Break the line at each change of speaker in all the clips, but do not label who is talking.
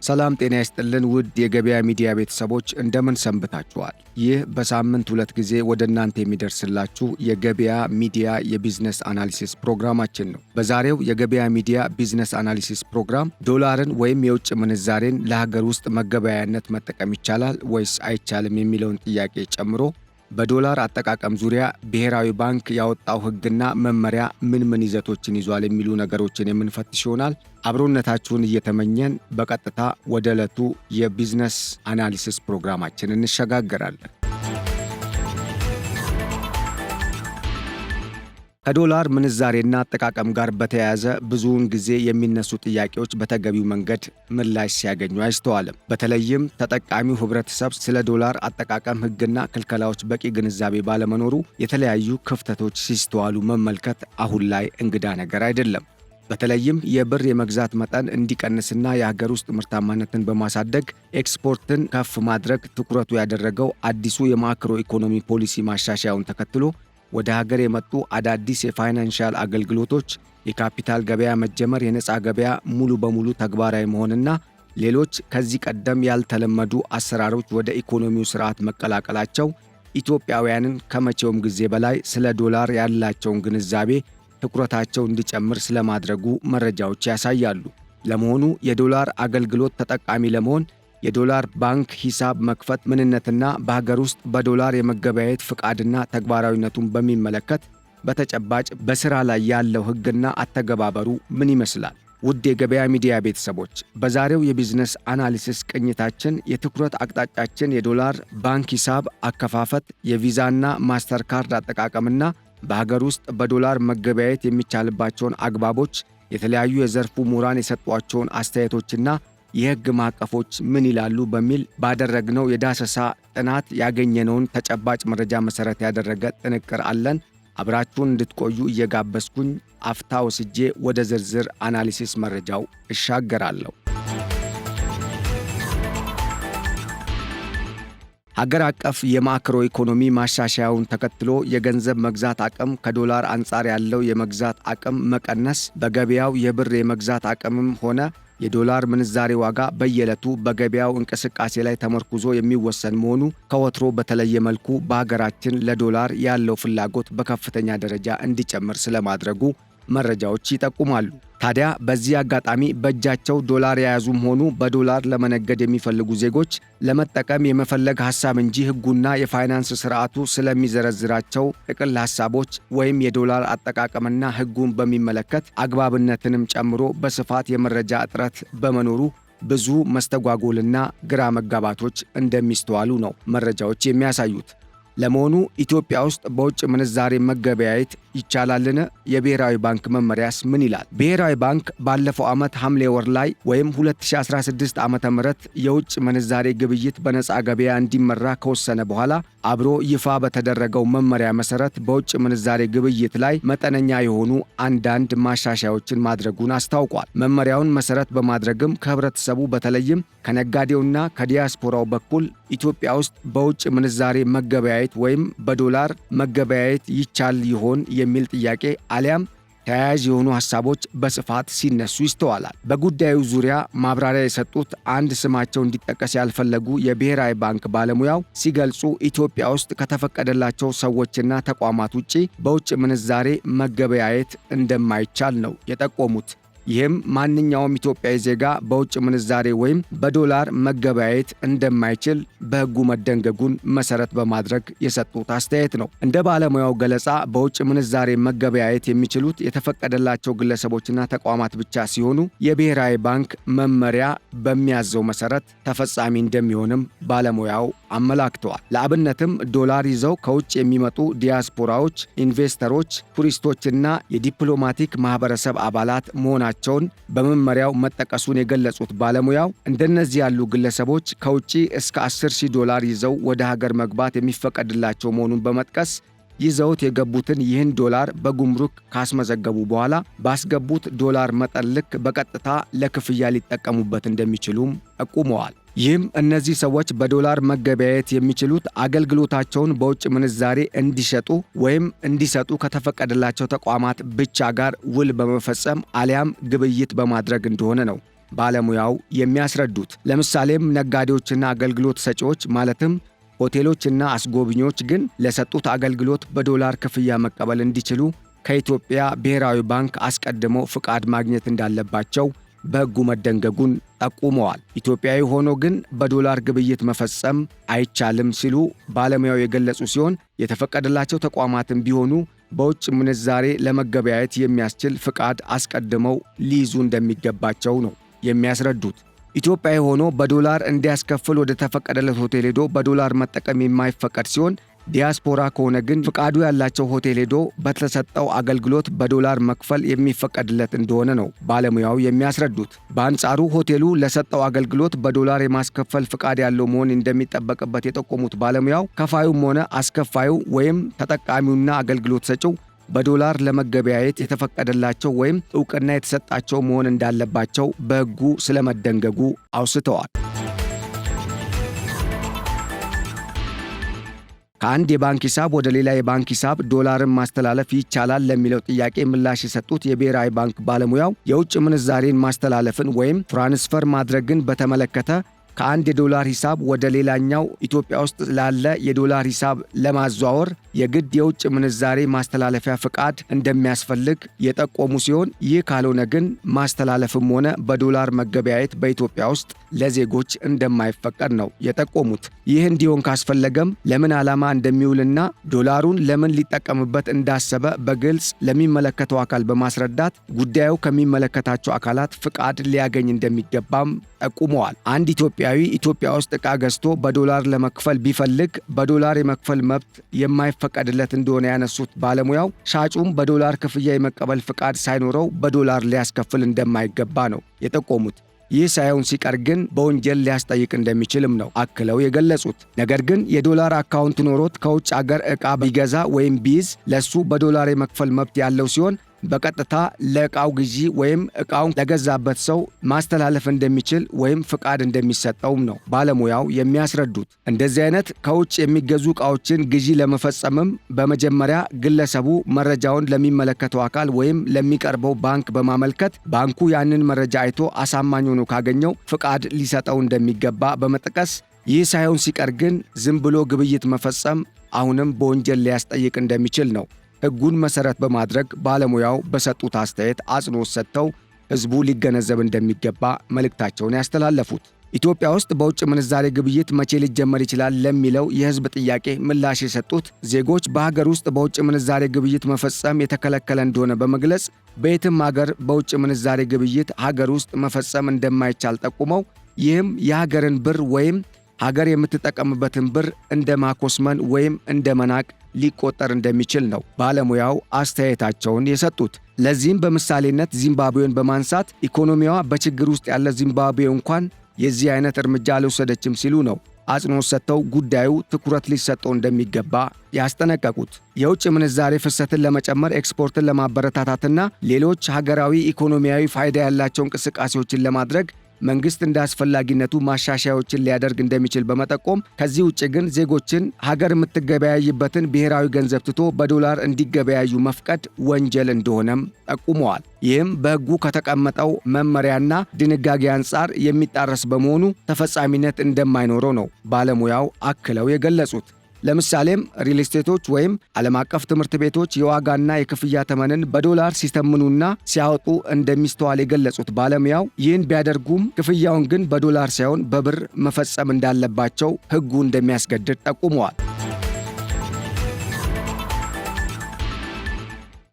ሰላም ጤና ይስጥልን ውድ የገበያ ሚዲያ ቤተሰቦች እንደምን ሰንብታችኋል? ይህ በሳምንት 2 ጊዜ ወደ እናንተ የሚደርስላችሁ የገበያ ሚዲያ የቢዝነስ አናሊሲስ ፕሮግራማችን ነው። በዛሬው የገበያ ሚዲያ ቢዝነስ አናሊሲስ ፕሮግራም ዶላርን ወይም የውጭ ምንዛሬን ለሀገር ውስጥ መገበያያነት መጠቀም ይቻላል ወይስ አይቻልም የሚለውን ጥያቄ ጨምሮ በዶላር አጠቃቀም ዙሪያ ብሔራዊ ባንክ ያወጣው ሕግና መመሪያ ምን ይዘቶችን ይዟል የሚሉ ነገሮችን የምንፈትሽ ይሆናል። አብሮነታችሁን እየተመኘን በቀጥታ ወደ ዕለቱ የቢዝነስ አናሊሲስ ፕሮግራማችን እንሸጋገራለን። ከዶላር ምንዛሬና አጠቃቀም ጋር በተያያዘ ብዙውን ጊዜ የሚነሱ ጥያቄዎች በተገቢው መንገድ ምላሽ ሲያገኙ አይስተዋልም። በተለይም ተጠቃሚው ህብረተሰብ ስለ ዶላር አጠቃቀም ሕግና ክልከላዎች በቂ ግንዛቤ ባለመኖሩ የተለያዩ ክፍተቶች ሲስተዋሉ መመልከት አሁን ላይ እንግዳ ነገር አይደለም። በተለይም የብር የመግዛት መጠን እንዲቀንስና የሀገር ውስጥ ምርታማነትን በማሳደግ ኤክስፖርትን ከፍ ማድረግ ትኩረቱ ያደረገው አዲሱ የማክሮ ኢኮኖሚ ፖሊሲ ማሻሻያውን ተከትሎ ወደ ሀገር የመጡ አዳዲስ የፋይናንሻል አገልግሎቶች፣ የካፒታል ገበያ መጀመር፣ የነፃ ገበያ ሙሉ በሙሉ ተግባራዊ መሆንና ሌሎች ከዚህ ቀደም ያልተለመዱ አሰራሮች ወደ ኢኮኖሚው ስርዓት መቀላቀላቸው ኢትዮጵያውያንን ከመቼውም ጊዜ በላይ ስለ ዶላር ያላቸውን ግንዛቤ ትኩረታቸው እንዲጨምር ስለማድረጉ መረጃዎች ያሳያሉ። ለመሆኑ የዶላር አገልግሎት ተጠቃሚ ለመሆን የዶላር ባንክ ሂሳብ መክፈት ምንነትና በሀገር ውስጥ በዶላር የመገበያየት ፍቃድና ተግባራዊነቱን በሚመለከት በተጨባጭ በስራ ላይ ያለው ሕግና አተገባበሩ ምን ይመስላል? ውድ የገበያ ሚዲያ ቤተሰቦች፣ በዛሬው የቢዝነስ አናሊሲስ ቅኝታችን የትኩረት አቅጣጫችን የዶላር ባንክ ሂሳብ አከፋፈት፣ የቪዛና ማስተር ካርድ አጠቃቀምና በሀገር ውስጥ በዶላር መገበያየት የሚቻልባቸውን አግባቦች፣ የተለያዩ የዘርፉ ምሁራን የሰጧቸውን አስተያየቶችና የሕግ ማዕቀፎች ምን ይላሉ በሚል ባደረግነው የዳሰሳ ጥናት ያገኘነውን ተጨባጭ መረጃ መሰረት ያደረገ ጥንቅር አለን። አብራችሁን እንድትቆዩ እየጋበዝኩኝ አፍታ ወስጄ ወደ ዝርዝር አናሊሲስ መረጃው እሻገራለሁ። ሀገር አቀፍ የማክሮ ኢኮኖሚ ማሻሻያውን ተከትሎ የገንዘብ መግዛት አቅም ከዶላር አንጻር ያለው የመግዛት አቅም መቀነስ በገበያው የብር የመግዛት አቅምም ሆነ የዶላር ምንዛሬ ዋጋ በየዕለቱ በገበያው እንቅስቃሴ ላይ ተመርኩዞ የሚወሰን መሆኑ ከወትሮ በተለየ መልኩ በሀገራችን ለዶላር ያለው ፍላጎት በከፍተኛ ደረጃ እንዲጨምር ስለማድረጉ መረጃዎች ይጠቁማሉ። ታዲያ በዚህ አጋጣሚ በእጃቸው ዶላር የያዙም ሆኑ በዶላር ለመነገድ የሚፈልጉ ዜጎች ለመጠቀም የመፈለግ ሐሳብ እንጂ ሕጉና የፋይናንስ ስርዓቱ ስለሚዘረዝራቸው ጥቅል ሐሳቦች ወይም የዶላር አጠቃቀምና ሕጉን በሚመለከት አግባብነትንም ጨምሮ በስፋት የመረጃ እጥረት በመኖሩ ብዙ መስተጓጎልና ግራ መጋባቶች እንደሚስተዋሉ ነው መረጃዎች የሚያሳዩት። ለመሆኑ ኢትዮጵያ ውስጥ በውጭ ምንዛሬ መገበያየት ይቻላልን? የብሔራዊ ባንክ መመሪያስ ምን ይላል? ብሔራዊ ባንክ ባለፈው ዓመት ሐምሌ ወር ላይ ወይም 2016 ዓ.ም የውጭ ምንዛሬ ግብይት በነፃ ገበያ እንዲመራ ከወሰነ በኋላ አብሮ ይፋ በተደረገው መመሪያ መሰረት በውጭ ምንዛሬ ግብይት ላይ መጠነኛ የሆኑ አንዳንድ ማሻሻያዎችን ማድረጉን አስታውቋል። መመሪያውን መሰረት በማድረግም ከህብረተሰቡ በተለይም ከነጋዴውና ከዲያስፖራው በኩል ኢትዮጵያ ውስጥ በውጭ ምንዛሬ መገበያየት ወይም በዶላር መገበያየት ይቻል ይሆን የሚል ጥያቄ አሊያም ተያያዥ የሆኑ ሐሳቦች በስፋት ሲነሱ ይስተዋላል። በጉዳዩ ዙሪያ ማብራሪያ የሰጡት አንድ ስማቸው እንዲጠቀስ ያልፈለጉ የብሔራዊ ባንክ ባለሙያው ሲገልጹ ኢትዮጵያ ውስጥ ከተፈቀደላቸው ሰዎችና ተቋማት ውጪ በውጭ ምንዛሬ መገበያየት እንደማይቻል ነው የጠቆሙት። ይህም ማንኛውም ኢትዮጵያዊ ዜጋ በውጭ ምንዛሬ ወይም በዶላር መገበያየት እንደማይችል በሕጉ መደንገጉን መሰረት በማድረግ የሰጡት አስተያየት ነው። እንደ ባለሙያው ገለጻ በውጭ ምንዛሬ መገበያየት የሚችሉት የተፈቀደላቸው ግለሰቦችና ተቋማት ብቻ ሲሆኑ የብሔራዊ ባንክ መመሪያ በሚያዘው መሰረት ተፈጻሚ እንደሚሆንም ባለሙያው አመላክተዋል። ለአብነትም ዶላር ይዘው ከውጭ የሚመጡ ዲያስፖራዎች፣ ኢንቨስተሮች፣ ቱሪስቶችና የዲፕሎማቲክ ማህበረሰብ አባላት መሆናቸውን በመመሪያው መጠቀሱን የገለጹት ባለሙያው እንደነዚህ ያሉ ግለሰቦች ከውጭ እስከ 10,000 ዶላር ይዘው ወደ ሀገር መግባት የሚፈቀድላቸው መሆኑን በመጥቀስ ይዘውት የገቡትን ይህን ዶላር በጉምሩክ ካስመዘገቡ በኋላ ባስገቡት ዶላር መጠን ልክ በቀጥታ ለክፍያ ሊጠቀሙበት እንደሚችሉም ጠቁመዋል። ይህም እነዚህ ሰዎች በዶላር መገበያየት የሚችሉት አገልግሎታቸውን በውጭ ምንዛሬ እንዲሸጡ ወይም እንዲሰጡ ከተፈቀደላቸው ተቋማት ብቻ ጋር ውል በመፈጸም አሊያም ግብይት በማድረግ እንደሆነ ነው ባለሙያው የሚያስረዱት። ለምሳሌም ነጋዴዎችና አገልግሎት ሰጪዎች ማለትም ሆቴሎችና አስጎብኚዎች ግን ለሰጡት አገልግሎት በዶላር ክፍያ መቀበል እንዲችሉ ከኢትዮጵያ ብሔራዊ ባንክ አስቀድመው ፍቃድ ማግኘት እንዳለባቸው በሕጉ መደንገጉን ጠቁመዋል። ኢትዮጵያዊ ሆኖ ግን በዶላር ግብይት መፈጸም አይቻልም ሲሉ ባለሙያው የገለጹ ሲሆን የተፈቀደላቸው ተቋማትም ቢሆኑ በውጭ ምንዛሬ ለመገበያየት የሚያስችል ፍቃድ አስቀድመው ሊይዙ እንደሚገባቸው ነው የሚያስረዱት። ኢትዮጵያዊ ሆኖ በዶላር እንዲያስከፍል ወደ ተፈቀደለት ሆቴል ሄዶ በዶላር መጠቀም የማይፈቀድ ሲሆን ዲያስፖራ ከሆነ ግን ፍቃዱ ያላቸው ሆቴል ሄዶ በተሰጠው አገልግሎት በዶላር መክፈል የሚፈቀድለት እንደሆነ ነው ባለሙያው የሚያስረዱት። በአንጻሩ ሆቴሉ ለሰጠው አገልግሎት በዶላር የማስከፈል ፍቃድ ያለው መሆን እንደሚጠበቅበት የጠቆሙት ባለሙያው ከፋዩም ሆነ አስከፋዩ ወይም ተጠቃሚውና አገልግሎት ሰጪው በዶላር ለመገበያየት የተፈቀደላቸው ወይም ዕውቅና የተሰጣቸው መሆን እንዳለባቸው በሕጉ ስለመደንገጉ አውስተዋል። ከአንድ የባንክ ሂሳብ ወደ ሌላ የባንክ ሂሳብ ዶላርን ማስተላለፍ ይቻላል ለሚለው ጥያቄ ምላሽ የሰጡት የብሔራዊ ባንክ ባለሙያው የውጭ ምንዛሬን ማስተላለፍን ወይም ትራንስፈር ማድረግን በተመለከተ ከአንድ የዶላር ሂሳብ ወደ ሌላኛው ኢትዮጵያ ውስጥ ላለ የዶላር ሂሳብ ለማዘዋወር የግድ የውጭ ምንዛሬ ማስተላለፊያ ፍቃድ እንደሚያስፈልግ የጠቆሙ ሲሆን ይህ ካልሆነ ግን ማስተላለፍም ሆነ በዶላር መገበያየት በኢትዮጵያ ውስጥ ለዜጎች እንደማይፈቀድ ነው የጠቆሙት። ይህ እንዲሆን ካስፈለገም ለምን ዓላማ እንደሚውልና ዶላሩን ለምን ሊጠቀምበት እንዳሰበ በግልጽ ለሚመለከተው አካል በማስረዳት ጉዳዩ ከሚመለከታቸው አካላት ፍቃድ ሊያገኝ እንደሚገባም ጠቁመዋል። አንድ ኢትዮጵያ ውስጥ ዕቃ ገዝቶ በዶላር ለመክፈል ቢፈልግ በዶላር የመክፈል መብት የማይፈቀድለት እንደሆነ ያነሱት ባለሙያው ሻጩም በዶላር ክፍያ የመቀበል ፍቃድ ሳይኖረው በዶላር ሊያስከፍል እንደማይገባ ነው የጠቆሙት። ይህ ሳይሆን ሲቀር ግን በወንጀል ሊያስጠይቅ እንደሚችልም ነው አክለው የገለጹት። ነገር ግን የዶላር አካውንት ኖሮት ከውጭ አገር ዕቃ ቢገዛ ወይም ቢይዝ ለሱ በዶላር የመክፈል መብት ያለው ሲሆን በቀጥታ ለዕቃው ግዢ ወይም ዕቃውን ለገዛበት ሰው ማስተላለፍ እንደሚችል ወይም ፍቃድ እንደሚሰጠውም ነው ባለሙያው የሚያስረዱት። እንደዚህ አይነት ከውጭ የሚገዙ ዕቃዎችን ግዢ ለመፈጸምም በመጀመሪያ ግለሰቡ መረጃውን ለሚመለከተው አካል ወይም ለሚቀርበው ባንክ በማመልከት ባንኩ ያንን መረጃ አይቶ አሳማኝ ሆኖ ካገኘው ፍቃድ ሊሰጠው እንደሚገባ በመጥቀስ ይህ ሳይሆን ሲቀር ግን ዝም ብሎ ግብይት መፈጸም አሁንም በወንጀል ሊያስጠይቅ እንደሚችል ነው ሕጉን መሰረት በማድረግ ባለሙያው በሰጡት አስተያየት አጽንኦት ሰጥተው ሕዝቡ ሊገነዘብ እንደሚገባ መልእክታቸውን ያስተላለፉት። ኢትዮጵያ ውስጥ በውጭ ምንዛሬ ግብይት መቼ ሊጀመር ይችላል ለሚለው የሕዝብ ጥያቄ ምላሽ የሰጡት ዜጎች በሀገር ውስጥ በውጭ ምንዛሬ ግብይት መፈጸም የተከለከለ እንደሆነ በመግለጽ በየትም ሀገር በውጭ ምንዛሬ ግብይት ሀገር ውስጥ መፈጸም እንደማይቻል ጠቁመው ይህም የሀገርን ብር ወይም ሀገር የምትጠቀምበትን ብር እንደ ማኮስመን ወይም እንደ መናቅ ሊቆጠር እንደሚችል ነው ባለሙያው አስተያየታቸውን የሰጡት። ለዚህም በምሳሌነት ዚምባብዌን በማንሳት ኢኮኖሚዋ በችግር ውስጥ ያለ ዚምባብዌ እንኳን የዚህ አይነት እርምጃ አልወሰደችም ሲሉ ነው አጽንኦት ሰጥተው ጉዳዩ ትኩረት ሊሰጠው እንደሚገባ ያስጠነቀቁት። የውጭ ምንዛሬ ፍሰትን ለመጨመር ኤክስፖርትን ለማበረታታትና ሌሎች ሀገራዊ ኢኮኖሚያዊ ፋይዳ ያላቸው እንቅስቃሴዎችን ለማድረግ መንግስት እንደ አስፈላጊነቱ ማሻሻያዎችን ሊያደርግ እንደሚችል በመጠቆም ከዚህ ውጭ ግን ዜጎችን ሀገር የምትገበያይበትን ብሔራዊ ገንዘብ ትቶ በዶላር እንዲገበያዩ መፍቀድ ወንጀል እንደሆነም ጠቁመዋል። ይህም በሕጉ ከተቀመጠው መመሪያና ድንጋጌ አንጻር የሚጣረስ በመሆኑ ተፈጻሚነት እንደማይኖረው ነው ባለሙያው አክለው የገለጹት። ለምሳሌም ሪል ስቴቶች ወይም ዓለም አቀፍ ትምህርት ቤቶች የዋጋና የክፍያ ተመንን በዶላር ሲተምኑና ሲያወጡ እንደሚስተዋል የገለጹት ባለሙያው ይህን ቢያደርጉም ክፍያውን ግን በዶላር ሳይሆን በብር መፈጸም እንዳለባቸው ሕጉ እንደሚያስገድድ ጠቁመዋል።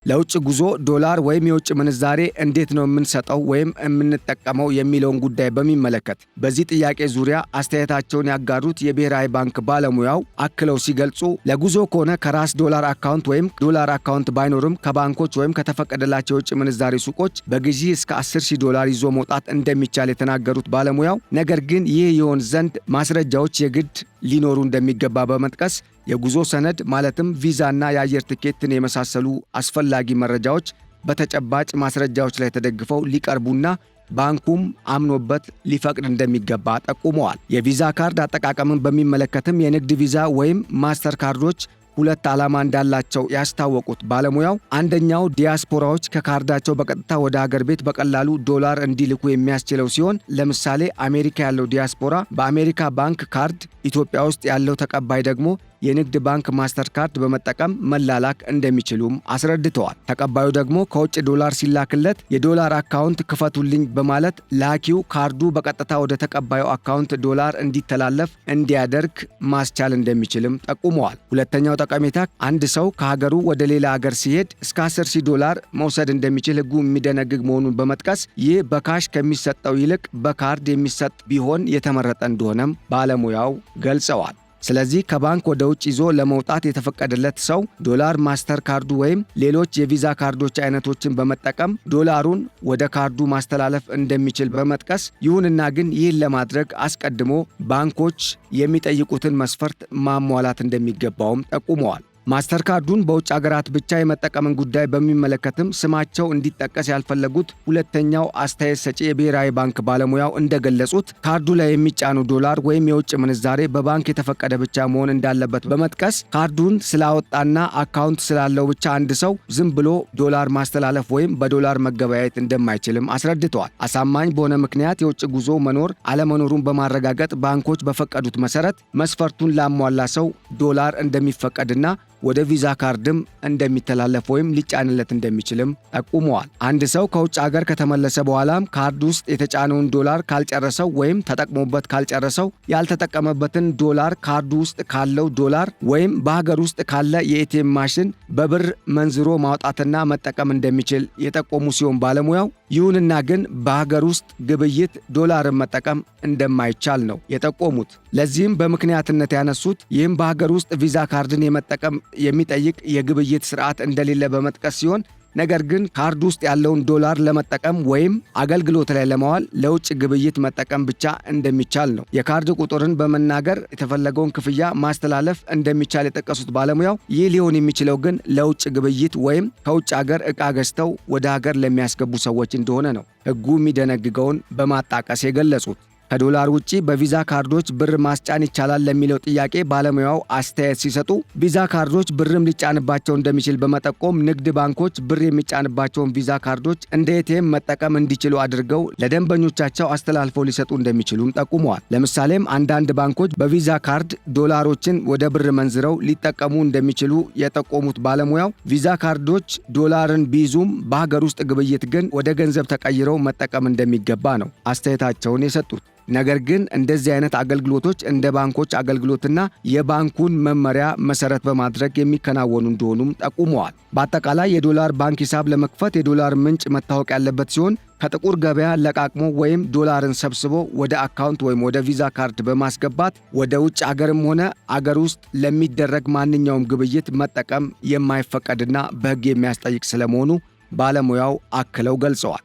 ለውጭ ጉዞ ዶላር ወይም የውጭ ምንዛሬ እንዴት ነው የምንሰጠው ወይም የምንጠቀመው የሚለውን ጉዳይ በሚመለከት በዚህ ጥያቄ ዙሪያ አስተያየታቸውን ያጋሩት የብሔራዊ ባንክ ባለሙያው አክለው ሲገልጹ ለጉዞ ከሆነ ከራስ ዶላር አካውንት ወይም ዶላር አካውንት ባይኖርም ከባንኮች ወይም ከተፈቀደላቸው የውጭ ምንዛሬ ሱቆች በግዢ እስከ 10,000 ዶላር ይዞ መውጣት እንደሚቻል የተናገሩት ባለሙያው ነገር ግን ይህ ይሆን ዘንድ ማስረጃዎች የግድ ሊኖሩ እንደሚገባ በመጥቀስ የጉዞ ሰነድ ማለትም ቪዛና የአየር ትኬትን የመሳሰሉ አስፈላጊ መረጃዎች በተጨባጭ ማስረጃዎች ላይ ተደግፈው ሊቀርቡና ባንኩም አምኖበት ሊፈቅድ እንደሚገባ ጠቁመዋል። የቪዛ ካርድ አጠቃቀምን በሚመለከትም የንግድ ቪዛ ወይም ማስተር ካርዶች ሁለት ዓላማ እንዳላቸው ያስታወቁት ባለሙያው አንደኛው ዲያስፖራዎች ከካርዳቸው በቀጥታ ወደ ሀገር ቤት በቀላሉ ዶላር እንዲልኩ የሚያስችለው ሲሆን ለምሳሌ አሜሪካ ያለው ዲያስፖራ በአሜሪካ ባንክ ካርድ፣ ኢትዮጵያ ውስጥ ያለው ተቀባይ ደግሞ የንግድ ባንክ ማስተር ካርድ በመጠቀም መላላክ እንደሚችሉም አስረድተዋል። ተቀባዩ ደግሞ ከውጭ ዶላር ሲላክለት የዶላር አካውንት ክፈቱልኝ በማለት ላኪው ካርዱ በቀጥታ ወደ ተቀባዩ አካውንት ዶላር እንዲተላለፍ እንዲያደርግ ማስቻል እንደሚችልም ጠቁመዋል። ሁለተኛው ጠቀሜታ አንድ ሰው ከሀገሩ ወደ ሌላ ሀገር ሲሄድ እስከ 10,000 ዶላር መውሰድ እንደሚችል ሕጉ የሚደነግግ መሆኑን በመጥቀስ ይህ በካሽ ከሚሰጠው ይልቅ በካርድ የሚሰጥ ቢሆን የተመረጠ እንደሆነም ባለሙያው ገልጸዋል። ስለዚህ ከባንክ ወደ ውጭ ይዞ ለመውጣት የተፈቀደለት ሰው ዶላር ማስተር ካርዱ ወይም ሌሎች የቪዛ ካርዶች አይነቶችን በመጠቀም ዶላሩን ወደ ካርዱ ማስተላለፍ እንደሚችል በመጥቀስ ይሁንና ግን ይህን ለማድረግ አስቀድሞ ባንኮች የሚጠይቁትን መስፈርት ማሟላት እንደሚገባውም ጠቁመዋል። ማስተር ካርዱን በውጭ ሀገራት ብቻ የመጠቀምን ጉዳይ በሚመለከትም ስማቸው እንዲጠቀስ ያልፈለጉት ሁለተኛው አስተያየት ሰጪ የብሔራዊ ባንክ ባለሙያው እንደገለጹት ካርዱ ላይ የሚጫኑ ዶላር ወይም የውጭ ምንዛሬ በባንክ የተፈቀደ ብቻ መሆን እንዳለበት በመጥቀስ ካርዱን ስላወጣና አካውንት ስላለው ብቻ አንድ ሰው ዝም ብሎ ዶላር ማስተላለፍ ወይም በዶላር መገበያየት እንደማይችልም አስረድተዋል። አሳማኝ በሆነ ምክንያት የውጭ ጉዞ መኖር አለመኖሩን በማረጋገጥ ባንኮች በፈቀዱት መሰረት መስፈርቱን ላሟላ ሰው ዶላር እንደሚፈቀድና ወደ ቪዛ ካርድም እንደሚተላለፍ ወይም ሊጫንለት እንደሚችልም ጠቁመዋል። አንድ ሰው ከውጭ ሀገር ከተመለሰ በኋላም ካርድ ውስጥ የተጫነውን ዶላር ካልጨረሰው ወይም ተጠቅሞበት ካልጨረሰው ያልተጠቀመበትን ዶላር ካርዱ ውስጥ ካለው ዶላር ወይም በሀገር ውስጥ ካለ የኤቲኤም ማሽን በብር መንዝሮ ማውጣትና መጠቀም እንደሚችል የጠቆሙ ሲሆን ባለሙያው ይሁንና ግን በሀገር ውስጥ ግብይት ዶላርን መጠቀም እንደማይቻል ነው የጠቆሙት። ለዚህም በምክንያትነት ያነሱት ይህም በሀገር ውስጥ ቪዛ ካርድን የመጠቀም የሚጠይቅ የግብይት ስርዓት እንደሌለ በመጥቀስ ሲሆን ነገር ግን ካርድ ውስጥ ያለውን ዶላር ለመጠቀም ወይም አገልግሎት ላይ ለማዋል ለውጭ ግብይት መጠቀም ብቻ እንደሚቻል ነው። የካርድ ቁጥርን በመናገር የተፈለገውን ክፍያ ማስተላለፍ እንደሚቻል የጠቀሱት ባለሙያው ይህ ሊሆን የሚችለው ግን ለውጭ ግብይት ወይም ከውጭ ሀገር ዕቃ ገዝተው ወደ ሀገር ለሚያስገቡ ሰዎች እንደሆነ ነው ሕጉ የሚደነግገውን በማጣቀስ የገለጹት። ከዶላር ውጪ በቪዛ ካርዶች ብር ማስጫን ይቻላል ለሚለው ጥያቄ ባለሙያው አስተያየት ሲሰጡ ቪዛ ካርዶች ብርም ሊጫንባቸው እንደሚችል በመጠቆም ንግድ ባንኮች ብር የሚጫንባቸውን ቪዛ ካርዶች እንደ ኤቲኤም መጠቀም እንዲችሉ አድርገው ለደንበኞቻቸው አስተላልፈው ሊሰጡ እንደሚችሉም ጠቁመዋል። ለምሳሌም አንዳንድ ባንኮች በቪዛ ካርድ ዶላሮችን ወደ ብር መንዝረው ሊጠቀሙ እንደሚችሉ የጠቆሙት ባለሙያው ቪዛ ካርዶች ዶላርን ቢይዙም በሀገር ውስጥ ግብይት ግን ወደ ገንዘብ ተቀይረው መጠቀም እንደሚገባ ነው አስተያየታቸውን የሰጡት። ነገር ግን እንደዚህ አይነት አገልግሎቶች እንደ ባንኮች አገልግሎትና የባንኩን መመሪያ መሰረት በማድረግ የሚከናወኑ እንደሆኑም ጠቁመዋል። በአጠቃላይ የዶላር ባንክ ሂሳብ ለመክፈት የዶላር ምንጭ መታወቅ ያለበት ሲሆን ከጥቁር ገበያ ለቃቅሞ ወይም ዶላርን ሰብስቦ ወደ አካውንት ወይም ወደ ቪዛ ካርድ በማስገባት ወደ ውጭ አገርም ሆነ አገር ውስጥ ለሚደረግ ማንኛውም ግብይት መጠቀም የማይፈቀድና በሕግ የሚያስጠይቅ ስለመሆኑ ባለሙያው አክለው ገልጸዋል።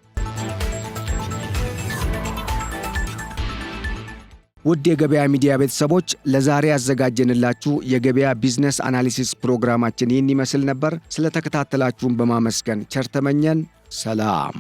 ውድ የገበያ ሚዲያ ቤተሰቦች ለዛሬ ያዘጋጀንላችሁ የገበያ ቢዝነስ አናሊሲስ ፕሮግራማችን ይህን ይመስል ነበር። ስለተከታተላችሁን በማመስገን ቸር ተመኘን። ሰላም።